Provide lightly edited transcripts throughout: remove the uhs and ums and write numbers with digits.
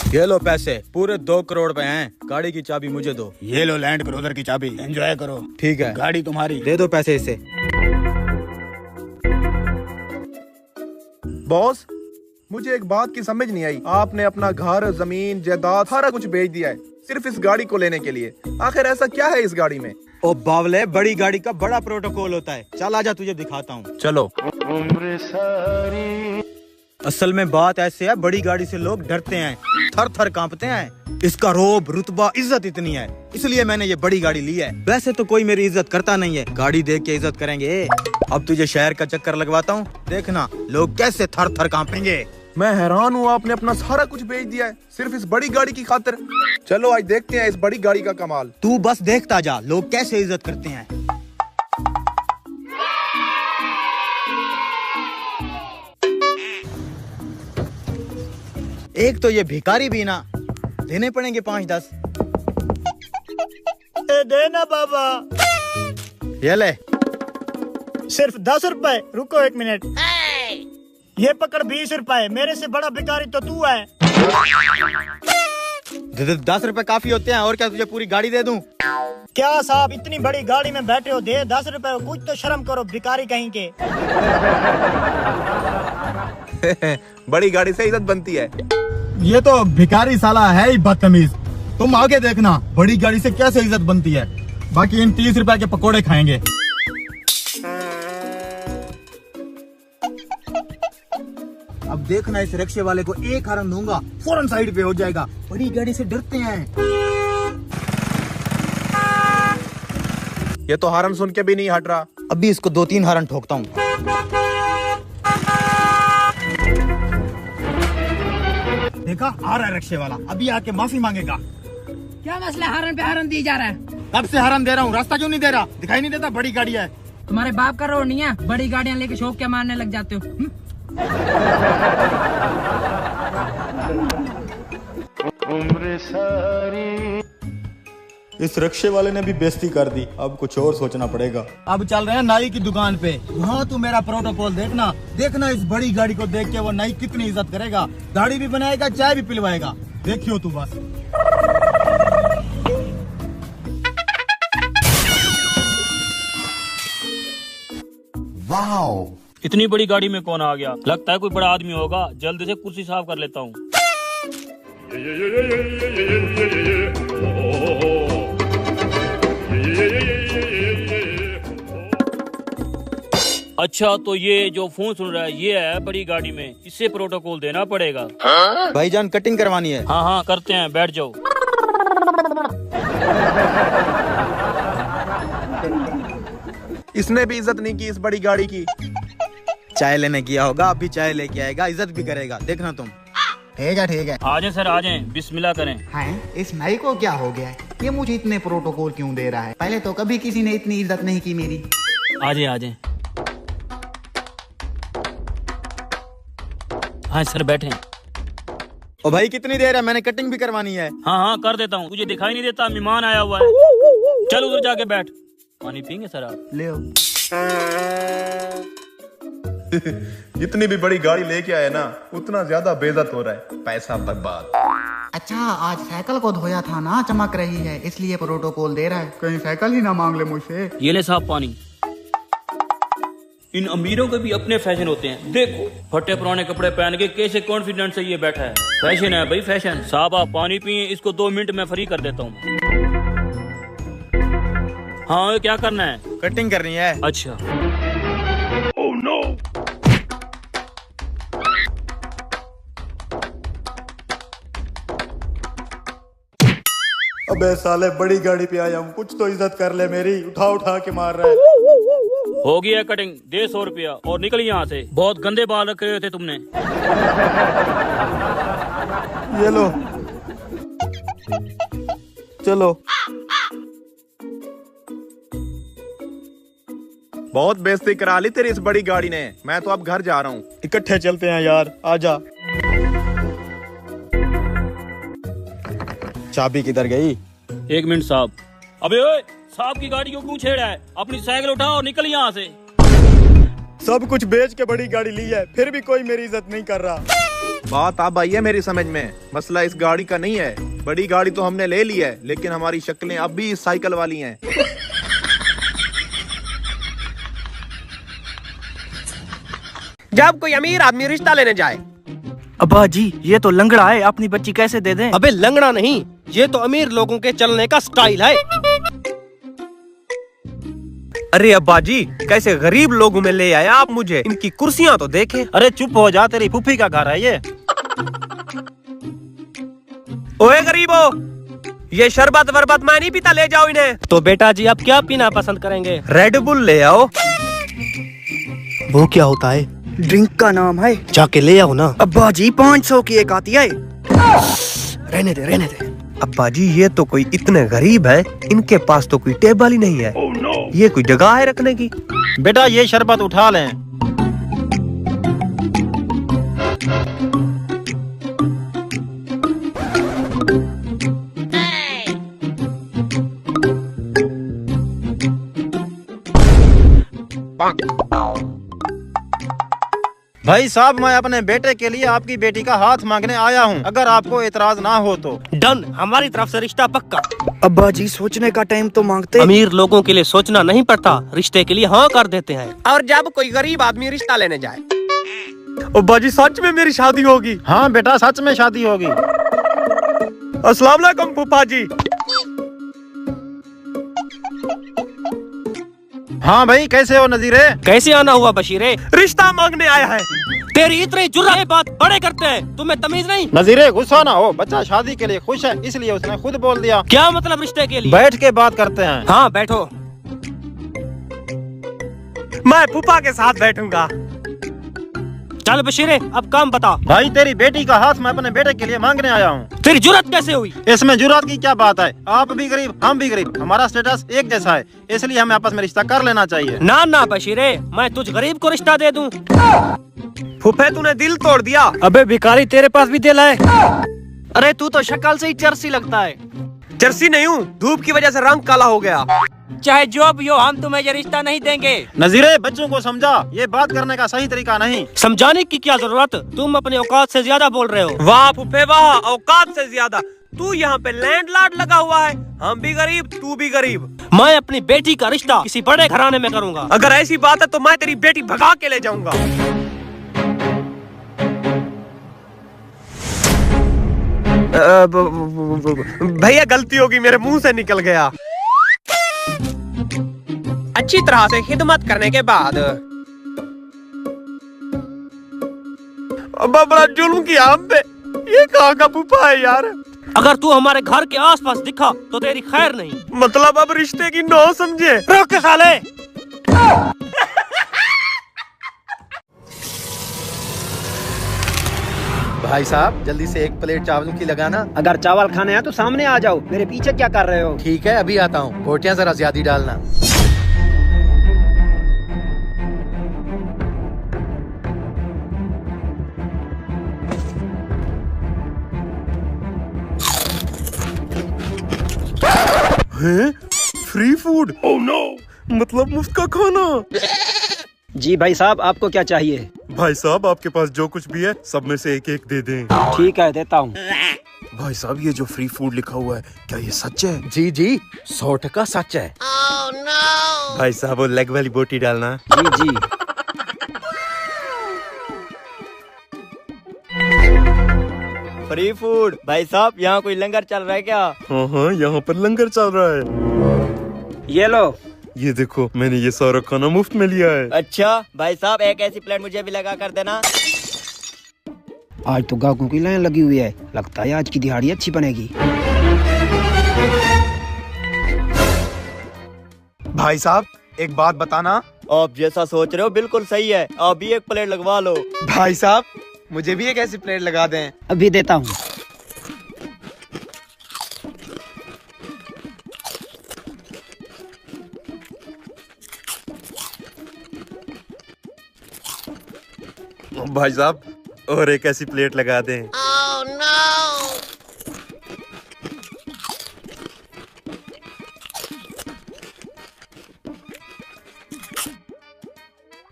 ये लो पैसे, पूरे 2 करोड़ रुपए हैं। गाड़ी की चाबी मुझे दो। ये लो लैंड क्रूजर की चाबी, एंजॉय करो। ठीक है, गाड़ी तुम्हारी। दे दो पैसे इसे। बॉस, मुझे एक बात की समझ नहीं आई। आपने अपना घर, जमीन, जायदाद सारा कुछ बेच दिया है सिर्फ इस गाड़ी को लेने के लिए। आखिर ऐसा क्या है इस गाड़ी में? ओ बावले, बड़ी गाड़ी का बड़ा प्रोटोकॉल होता है। चल आजा, तुझे दिखाता हूँ। चलो। असल में बात ऐसे है, बड़ी गाड़ी से लोग डरते हैं, थर थर कांपते हैं। इसका रोब, रुतबा, इज्जत इतनी है, इसलिए मैंने ये बड़ी गाड़ी ली है। वैसे तो कोई मेरी इज्जत करता नहीं है, गाड़ी देख के इज्जत करेंगे। अब तुझे शहर का चक्कर लगवाता हूँ, देखना लोग कैसे थर थर कांपेंगे। मैं हैरान हूँ, आपने अपना सारा कुछ बेच दिया है सिर्फ इस बड़ी गाड़ी की खातिर। चलो आज देखते हैं इस बड़ी गाड़ी का कमाल। तू बस देखता जा, लोग कैसे इज्जत करते हैं। एक तो ये भिखारी भी ना, देने पड़ेंगे 5-10। देना बाबा। ये ले। सिर्फ 10 रुपए। रुको 1 मिनट। ये पकड़ 20 रुपए। मेरे से बड़ा भिखारी तो तू है। 10 रुपए काफी होते हैं, और क्या तुझे पूरी गाड़ी दे दूं? क्या साहब, इतनी बड़ी गाड़ी में बैठे हो, दे 10 रुपए। कुछ तो शर्म करो, भिखारी कहीं के। बड़ी गाड़ी से इज्जत बनती है। ये तो भिखारी साला है ही बदतमीज। तुम आगे देखना बड़ी गाड़ी से कैसे इज्जत बनती है। बाकी इन 30 रुपए के पकोड़े खाएंगे। अब देखना, इस रिक्शे वाले को एक हॉर्न दूंगा, फौरन साइड पे हो जाएगा। बड़ी गाड़ी से डरते हैं। ये तो हॉर्न सुन के भी नहीं हट रहा। अभी इसको 2-3 हॉर्न ठोकता हूँ। देखा, आ रहा है रिक्शे वाला, अभी आके माफी मांगेगा। क्या मसला, हॉर्न पे हॉर्न दी जा रहा है? कब से हॉर्न दे रहा हूँ, रास्ता क्यों नहीं दे रहा? दिखाई नहीं देता बड़ी गाड़ी है? तुम्हारे बाप का रोड नहीं है, बड़ी गाड़ियां लेके शौक क्या मारने लग जाते हो? उम्र सारी। इस रिक्शे वाले ने भी बेइज्जती कर दी, अब कुछ और सोचना पड़ेगा। अब चल रहे हैं नाई की दुकान पे। वहाँ तू मेरा प्रोटोकॉल देखना। देखना इस बड़ी गाड़ी को देख के वो नाई कितनी इज्जत करेगा। दाढ़ी भी बनाएगा, चाय भी पिलवाएगा। देखियो तू बस। वाओ, इतनी बड़ी गाड़ी में कौन आ गया? लगता है कोई बड़ा आदमी होगा। जल्दी से कुर्सी साफ कर लेता हूँ। अच्छा, तो ये जो फोन सुन रहा है ये है बड़ी गाड़ी में, इससे प्रोटोकॉल देना पड़ेगा। भाईजान, कटिंग करवानी है। हाँ हाँ करते हैं, बैठ जाओ। इसने भी इज्जत नहीं की इस बड़ी गाड़ी की। चाय लेने गया होगा, अभी चाय लेके आएगा, इज्जत भी करेगा, देखना तुम। ठीक है ठीक है। आ जाए सर, आ जाए, बिस्मिल्लाह करें। हैं, इस नाई को क्या हो गया है? ये मुझे इतने प्रोटोकॉल क्यों दे रहा है? पहले तो कभी किसी ने इतनी इज्जत नहीं की मेरी। आ जाए आ जाए। हाँ सर, बैठे। ओ भाई, कितनी देर है? मैंने कटिंग भी करवानी है। हाँ हाँ कर देता हूँ। तुझे दिखाई नहीं देता? मेहमान आया हुआ है। चल उधर जाके बैठ। पानी पियेंगे सर आप? ले आओ। जितनी भी बड़ी गाड़ी लेके आए ना, उतना ज्यादा बेइज्जत हो रहा है। पैसा बर्बाद। अच्छा, आज साइकिल को धोया था ना, चमक रही है, इसलिए प्रोटोकॉल दे रहा है। कहीं साइकिल ही ना मांग ले मुझसे। ये ले साहब पानी। इन अमीरों के भी अपने फैशन होते हैं। देखो, फटे पुराने कपड़े पहन के कैसे कॉन्फिडेंट से ये बैठा है। फैशन है भाई, फैशन। साहब आप पानी पिए, इसको 2 मिनट में फ्री कर देता हूँ। हाँ, क्या करना है? कटिंग करनी है। अच्छा। Oh no! अबे साले, बड़ी गाड़ी पे आया हूँ, कुछ तो इज्जत कर ले मेरी। उठा उठा के मार रहा है। हो गया कटिंग, दे 100 रुपया और निकल यहाँ से। बहुत गंदे बाल रखे हुए थे तुमने। ये लो, चलो। बहुत बेइज्जती करा ली तेरी इस बड़ी गाड़ी ने। मैं तो अब घर जा रहा हूँ। इकट्ठे चलते हैं यार, आजा। चाबी किधर गई? 1 मिनट साहब। अबे ओए, साहब की गाड़ी को क्यों छेड़ा है? अपनी साइकिल उठाओ और निकल यहाँ से। सब कुछ बेच के बड़ी गाड़ी ली है, फिर भी कोई मेरी इज्जत नहीं कर रहा। बात अब आई है मेरी समझ में। मसला इस गाड़ी का नहीं है, बड़ी गाड़ी तो हमने ले ली है, लेकिन हमारी शक्लें अब भी इस साइकिल वाली हैं। जब कोई अमीर आदमी रिश्ता लेने जाए, अब्बा जी ये तो लंगड़ा है, अपनी बच्ची कैसे दे दें? अबे लंगड़ा नहीं, ये तो अमीर लोगों के चलने का स्टाइल है। अरे अब्बा जी कैसे गरीब लोगों में ले आया आप मुझे, इनकी कुर्सियां तो देखें। अरे चुप हो जा, तेरी फूफी का घर है ये। ओए गरीबो, ये शरबत वरबत मैं नहीं पीता, ले जाओ इन्हें। तो बेटा जी आप क्या पीना पसंद करेंगे? रेड बुल ले आओ। वो क्या होता है? ड्रिंक का नाम है। जाके ले आओ ना। अब्बा जी 500 की एक आती है। रहने दे रहने दे। अब्बा जी ये तो कोई इतने गरीब है, इनके पास तो कोई टेबल ही नहीं है। ये कोई जगह है रखने की? बेटा ये शरबत उठा लें। भाई साहब मैं अपने बेटे के लिए आपकी बेटी का हाथ मांगने आया हूँ, अगर आपको एतराज ना हो तो। डन, हमारी तरफ से रिश्ता पक्का। अब्बा जी सोचने का टाइम तो मांगते। अमीर लोगों के लिए सोचना नहीं पड़ता, रिश्ते के लिए हाँ कर देते हैं। और जब कोई गरीब आदमी रिश्ता लेने जाए, अब्बा जी सच में मेरी शादी होगी? हाँ बेटा सच में शादी होगी। अस्सलाम वालेकुम फूफा जी। हाँ भाई कैसे हो नजीरे? कैसे आना हुआ बशीरे? रिश्ता मांगने आया है। तेरी इतनी जुर्रत है, बात बड़े करते हैं, तुम्हें तमीज नहीं? नजीरे गुस्सा ना हो, बच्चा शादी के लिए खुश है इसलिए उसने खुद बोल दिया। क्या मतलब रिश्ते के लिए? बैठ के बात करते हैं। हाँ बैठो। मैं फूफा के साथ बैठूंगा। चल बशीरे अब काम बता। भाई तेरी बेटी का हाथ मैं अपने बेटे के लिए मांगने आया हूँ। तेरी जुर्रत कैसे हुई? इसमें जुर्रत की क्या बात है, आप भी गरीब हम भी गरीब, हमारा स्टेटस एक जैसा है, इसलिए हमें आपस में रिश्ता कर लेना चाहिए। ना ना बशीरे, मैं तुझ गरीब को रिश्ता दे दूं? फूफे तूने दिल तोड़ दिया। अबे भिखारी तेरे पास भी दिल है? अरे तू तो शक्ल से ही चर्सी लगता है। जर्सी नहीं हूँ, धूप की वजह से रंग काला हो गया। चाहे जो भी हो, हम तुम्हें ये रिश्ता नहीं देंगे। नजीरे बच्चों को समझा, ये बात करने का सही तरीका नहीं। समझाने की क्या जरूरत, तुम अपने औकात से ज्यादा बोल रहे हो। वाह फूफे वाह, औकात से ज्यादा। तू यहाँ पे लैंडलॉर्ड लगा हुआ है, हम भी गरीब तू भी गरीब। मैं अपनी बेटी का रिश्ता किसी बड़े घराने में करूँगा। अगर ऐसी बात है तो मैं तेरी बेटी भगा के ले जाऊंगा। भैया गलती होगी, मेरे मुंह से निकल गया। अच्छी तरह से खिदमत करने के बाद अब बड़ा जुल्म किया हम पे। ये कहाँ का फूफा है यार। अगर तू हमारे घर के आसपास दिखा तो तेरी खैर नहीं। मतलब अब रिश्ते की नौ समझे। रोक के साले। भाई साहब जल्दी से एक प्लेट चावल की लगाना। अगर चावल खाने हैं तो सामने आ जाओ, मेरे पीछे क्या कर रहे हो? ठीक है अभी आता हूँ, बोटियां जरा ज्यादा डालना। Free food? ओह नो, मतलब मुफ्त का खाना। जी भाई साहब आपको क्या चाहिए? भाई साहब आपके पास जो कुछ भी है सब में से एक एक दे दें। ठीक है देता हूँ। भाई साहब ये जो फ्री फूड लिखा हुआ है क्या ये सच है? जी जी 100% सच है। oh, no! भाई साहब वो लेग वाली बोटी डालना। जी जी। Free food? भाई साहब यहाँ कोई लंगर चल रहा है क्या? हाँ हाँ यहाँ पर लंगर चल रहा है। ये लो। ये देखो मैंने ये सारा खाना मुफ्त में लिया है। अच्छा भाई साहब एक ऐसी प्लेट मुझे भी लगा कर देना। आज तो गाहकों की लाइन लगी हुई है, लगता है आज की दिहाड़ी अच्छी बनेगी। भाई साहब एक बात बताना। आप जैसा सोच रहे हो बिल्कुल सही है, आप भी एक प्लेट लगवा लो। भाई साहब मुझे भी एक ऐसी प्लेट लगा दें। अभी देता हूँ। भाई साहब और एक ऐसी प्लेट लगा दें। Oh, no!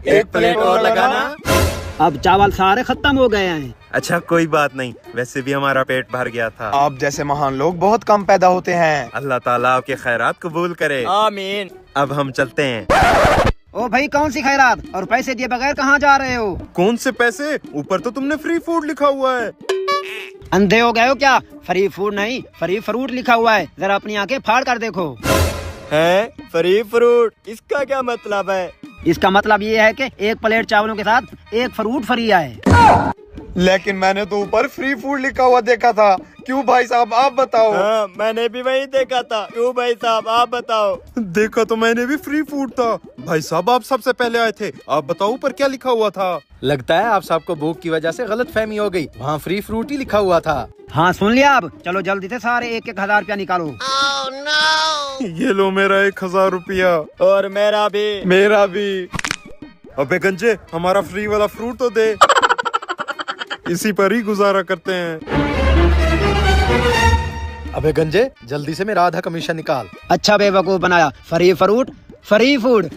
एक प्लेट और लगाना। अब चावल सारे खत्म हो गए हैं। अच्छा कोई बात नहीं, वैसे भी हमारा पेट भर गया था। आप जैसे महान लोग बहुत कम पैदा होते हैं। अल्लाह ताला आपके खैरात कबूल करे। आमीन। अब हम चलते हैं। ओ भाई कौन सी खैरात, और पैसे दिए बगैर कहाँ जा रहे हो? कौन से पैसे? ऊपर तो तुमने फ्री फूड लिखा हुआ है। अंधे हो गए हो क्या? फ्री फूड नहीं, फ्री फ्रूट लिखा हुआ है, जरा अपनी आंखें फाड़ कर देखो। है फ्री फ्रूट, इसका क्या मतलब है? इसका मतलब ये है कि एक प्लेट चावलों के साथ एक फ्रूट फ्री आए। लेकिन मैंने तो ऊपर फ्री फूड लिखा हुआ देखा था। क्यों भाई साहब आप बताओ। हाँ, मैंने भी वही देखा था। क्यों भाई साहब आप बताओ। देखा तो मैंने भी फ्री फूड था। भाई साहब आप सबसे पहले आए थे, आप बताओ ऊपर क्या लिखा हुआ था? लगता है आप सबको भूख की वजह से गलत फहमी हो गई, वहाँ फ्री फ्रूट ही लिखा हुआ था। हाँ सुन लिया, अब चलो जल्दी से सारे 1-1 हज़ार रुपया निकालो। Oh no! ये लो मेरा 1000 रुपया। और मेरा भी। मेरा भी। अबे गंजे, हमारा फ्री वाला फ्रूट तो दे। इसी पर ही गुजारा करते हैं। अबे गंजे, जल्दी से मेरा आधा कमीशन निकाल। अच्छा बेवकूफ बनाया, फ्री फ्रूट फ्री फूड।